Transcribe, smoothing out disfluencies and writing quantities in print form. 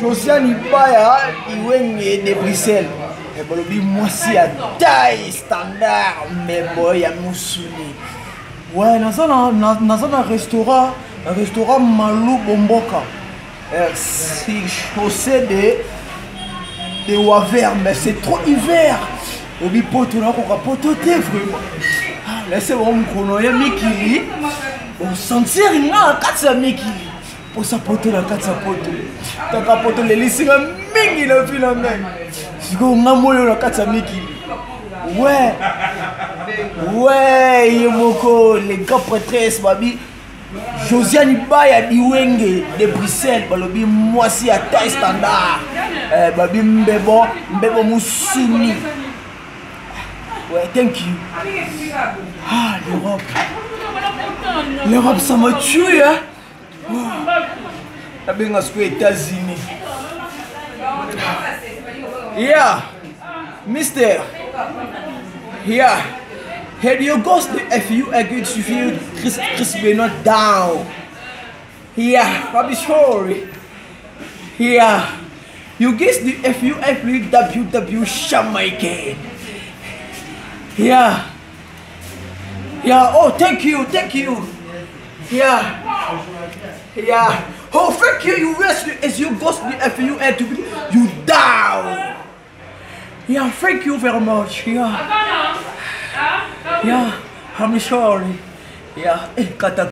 Josiane Ibaya, Iwenge de Bruxelles. Et balobi mwasi à taille standard, mais boy ya musuni. Ouais, dans un restaurant Malou Bomboka. C'est chaussé de Waver, mais c'est trop hiver. Obi poto na ko pototer vraiment. Laissez-moi me chronoyer Mikili. On sentir nga katsa Mikili. Pour sa poto la katsa poto. Taka poto le lisinga mingi na fila même. Siko nga moyo la katsa Mikili. Ouais. Ouais, yemoko les gars prêtresses babi. Josiane Ibaya Iwenge de Bruxelles, balobi mwasi à taille standard. Babi mbebo musuni. Ouais, thank you. Ah, l'Europe. L'Europe, ça m'a tué, hein. T'as bien aux États-Unis. Yeah, Mister. Yeah. Had you got the FU agreed to feel Chris Benoit down? Yeah, I'm sorry. Yeah. You guess the FU agreed WW Jamaican. Yeah. Yeah. Oh, thank you. Yeah. Yeah. Oh, thank you. You rescue as you got the FU and to be you down. Yeah. Thank you very much. Yeah. Yeah. I'm sorry. Yeah.